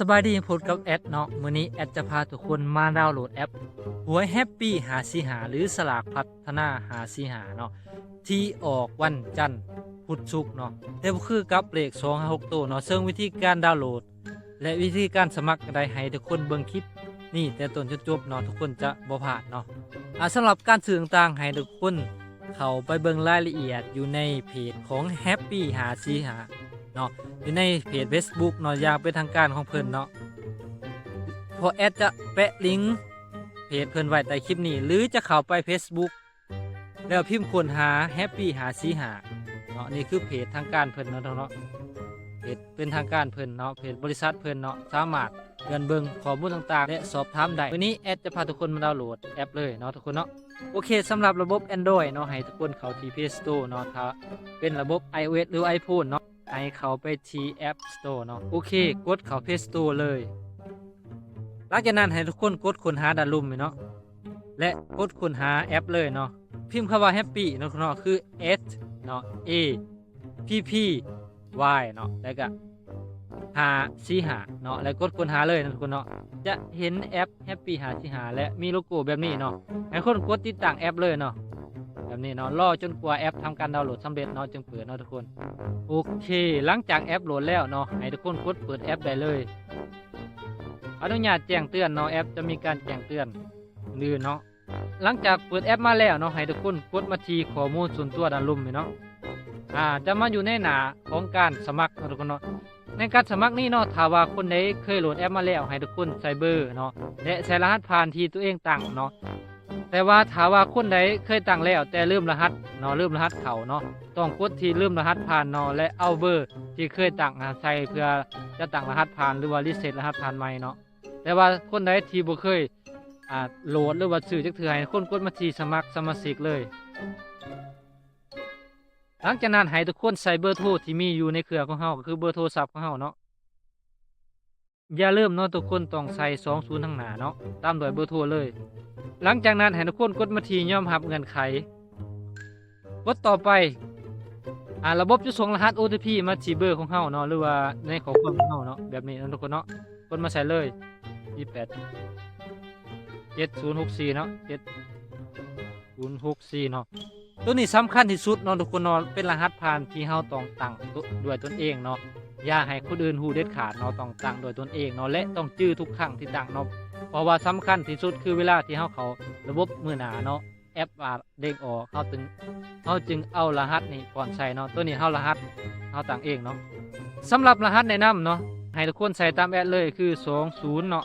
สบายดีพูดกับแอดเนาะมื้อนี้แอดจะพาทุกคนมาดาวน์โหลดแอปหวยแฮปปี้หาสิหาหรือสลากพัฒนาหาสิหาเนาะที่ออกวันจันทร์พุธศุกร์เนาะแต่บ่คือกับเลข256ตัวเนาะซึ่งวิธีการดาวน์โหลดและวิธีการสมัครได้ให้ทุกคนเบิ่งคลิปนี่แต่ต้นจนจบเนาะทุกคนจะบ่พลาดเนาะสำหรับการสื่อต่างๆให้ทุกคนเข้าไปเบิ่งรายละเอียดอยู่ในเพจของแฮปปี้หาสิหาเนาะอยู่ในเพจ Facebook เนาะอย่างเป็นทางการของเพิ่นเนาะพอแอดจะแปะลิงก์เพจเพิ่นไว้ใต้คลิปนี้หรือจะเข้าไป Facebook แล้วพิมพ์ค้นหาแฮปปี้หาสิหาเนาะนี่คือเพจทางการเพิ่นเนาะเพจเป็นทางการเพิ่นเนาะเพจบริษัทเพิ่นเนาะสามารถเงินเบิ่งข้อมูลต่างๆและสอบถามได้วันนี้แอดจะพาทุกคนมาดาวน์โหลดแอปเลยเนาะทุกคนเนาะโอเคสำหรับระบบ Android เนาะให้ทุกคนเข้าที่ Play Store เนาะถ้าเป็นระบบ iOS หรือ iPhone เนาะให้เข้าไปที่ App Store เนาะโอเคกดเข้า Play Store เลยหลังจากนั้นให้ทุกคนกดค้นหาด้านลุ่มเนาะและกดค้นหาแอปเลยเนาะพิมพ์คำว่า Happy เนาะคือ S เนาะ A P P Y เนาะแล้วก็หาสิหาเนาะแล้วกดค้นหาเลยนะทุกคนเนาะจะเห็นแอป Happy หาสิหาและมีโลโก้แบบนี้เนาะให้คนกดติดตั้งแอปเลยเนาะแบบนี้เนาะรอจนกว่าแอปทำการดาวน์โหลดสำเร็จเนาะจึงเปิดเนาะทุกคนโอเคหลังจากแอปโหลดแล้วเนาะให้ทุกคนกดเปิดแอปได้เลยอนุญาตแจ้งเตือนเนาะแอปจะมีการแจ้งเตือนลื่นเนาะหลังจากเปิดแอปมาแล้วเนาะให้ทุกคนกดมาที่ข้อมูลส่วนตัวด้านลุ่มเนาะจะมาอยู่ในหน้าของการสมัครเนาะทุกคนเนาะในการสมัครนี่เนาะถ้าว่าคนใดเคยโหลดแอปมาแล้วให้ทุกคนใส่เบอร์เนาะและใส่รหัสผ่านที่ตัวเองตั้งเนาะแต่ว่าถ้าว่าคนใดเคยตั้งแล้วแต่ลืมรหัสเนาะลืมรหัสเขาเนาะต้องกดที่ลืมรหัสผ่านเนาะและเอาเบอร์ที่เคยตั้งใส่เพื่อจะตั้งรหัสผ่านหรือว่ารีเซ็ตรหัสผ่านใหม่เนาะแต่ว่าคนใดที่บ่เคยโหลดหรือว่าซื้อจักเทื่อให้คนกดมาที่สมัครสมาชิกเลยหลังจากนั้นให้ทุกคนใส่เบอร์โทรที่มีอยู่ในเครือของเฮาก็คือเบอร์โทรศัพท์ของเฮาเนาะอย่าลืมเนาะทุกคนต้องใส่20ข้างหน้าเนาะตามด้วยเบอร์โทรเลยหลังจากนั้นให้ทุกคนกดมาที่ยอมรับเงื่อนไขกดต่อไประบบจะส่งรหัส OTP มาที่เบอร์ของเฮาเนาะหรือว่าในข้อความของเฮาเนาะแบบนี้เนาะทุกคนเนาะกดมาใส่เลย28 7064เนาะ7064เนาะตัวนี้สำคัญที่สุดเนาะทุกคนเนาะเป็นรหัสผ่านที่เฮาต้องตั้งด้วยตนเองเนาะอย่าให้คนอื่นรู้เด็ดขาดเนาะต้องตั้งโดยตนเองเนาะและต้องจื้อทุกครั้งที่ตั้งเนาะเพราะว่าสำคัญที่สุดคือเวลาที่เฮาเข้าระบบมื้อหน้าเนาะแอปเด้งออกเฮาจึงเอารหัสนี่ก่อนใส่เนาะตัวนี้เฮารหัสเฮาตั้งเองเนาะสำหรับรหัสแนะนำเนาะให้ทุกคนใส่ตามแอดเลยคือ20เนาะ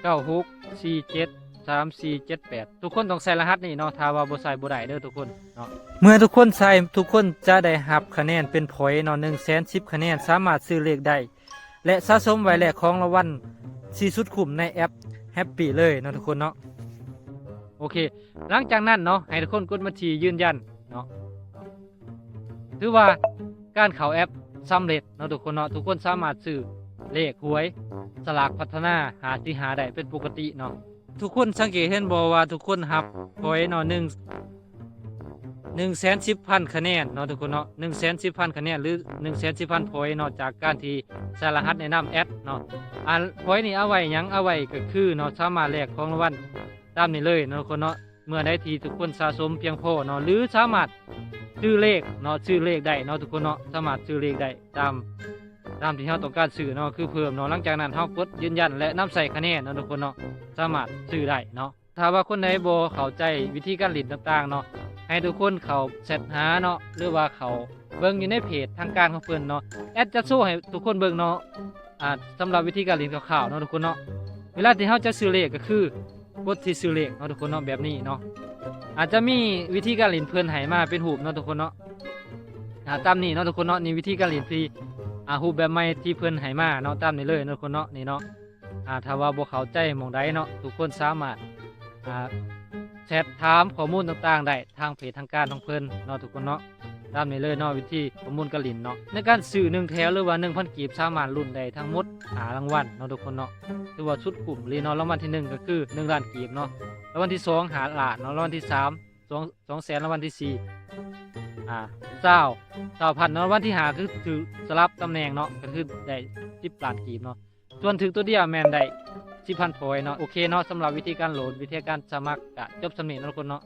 96473478ทุกคนต้องใส่รหัสนี่เนาะถ้าว่าบ่ใส่บ่ได้เด้อทุกคนเนาะเมื่อทุกคนใส่ทุกคนจะได้รับคะแนนเป็นพอยต์เนาะ110คะแนนสามารถซื้อเลขได้และสะสมไว้แลกของรางวัลที่สุดคุ้มในแอป Happy เลยเนาะทุกคนเนาะโอเคหลังจากนั้นเนาะให้ทุกคนกดมาที่ยืนยันเนาะถือว่าการเข้าแอปสำเร็จเนาะทุกคนเนาะทุกคนสามารถซื้อเลขหวยสลากพัฒนาหาที่หาได้เป็นปกติเนาะทุกคนสังเกตเห็นบ่ว่าทุกคนรับพอยต์เนาะ110,000คะแนนเนาะทุกคนเนาะ110,000คะแนนหรือ110,000พอยต์เนาะจากการที่ใส่รหัสแนะนำแอดเนาะพอยต์นี่เอาไว้หยังเอาไว้ก็คือเนาะสามารถแลกของรางวัลตามนี้เลยเนาะทุกคนเนาะเมื่อใดที่ทุกคนสะสมเพียงพอเนาะหรือสามารถซื้อเลขเนาะซื้อเลขได้เนาะทุกคนเนาะสามารถซื้อเลขได้ตามที่เราต้องการซื้อเนาะคือเพิ่มเนาะหลังจากนั้นเรากดยืนยันและนำใส่คะแนนเนาะทุกคนเนาะสามารถซื้อได้เนาะถ้าว่าคนไหนบ่เข้าใจวิธีการเล่นต่างๆเนาะให้ทุกคนเข้าเสิร์ชหาเนาะหรือว่าเข้าเบิ่งอยู่ในเพจทางการของเพิ่นเนาะแอดจะโชว์ให้ทุกคนเบิ่งเนาะสำหรับวิธีการเล่นคร่าวๆเนาะทุกคนเนาะเวลาที่เราจะซื้อเลขก็คือกดที่ซื้อเลขเนาะทุกคนเนาะแบบนี้เนาะอาจจะมีวิธีการเล่นเพิ่นให้มาเป็นรูปเนาะทุกคนเนาะตามนี้เนาะทุกคนเนาะนี่วิธีการเล่นที่รูปแบบใหม่ที่เพิ่นให้มาเนาะตามนี้เลยเนาะทุกคนเนาะนี่เนาะถ้าว่าบ่เข้าใจหม่องใดเนาะทุกคนสามารถแชทถามข้อมูลต่างๆได้ทางเพจทางการของเพิ่นเนาะทุกคนเนาะตามนี้เลยเนาะวิธีข้อมูลการเล่นเนาะในการซื้อ1แถวหรือว่า 1,000 กีบสามารถลุ้นได้ทั้งหมด5รางวัลเนาะทุกคนเนาะถือว่าชุดกลุ่มเลยเนาะรางวัลที่1ก็คือ1ล้านกีบเนาะรางวัลที่2 5 ล้านเนาะรางวัลที่3 2แสนรางวัลที่420,000เนาะวันที่5คือถือสลับตำแหน่งเนาะก็คือได้10ล้านกีบเนาะ ส่วนถึงตัวเดียวแมนได้10,000 พอยต์เนาะโอเคเนาะสำหรับวิธีการโหลดวิธีการสมัครก็จบสำเนียงทุกคนเนาะ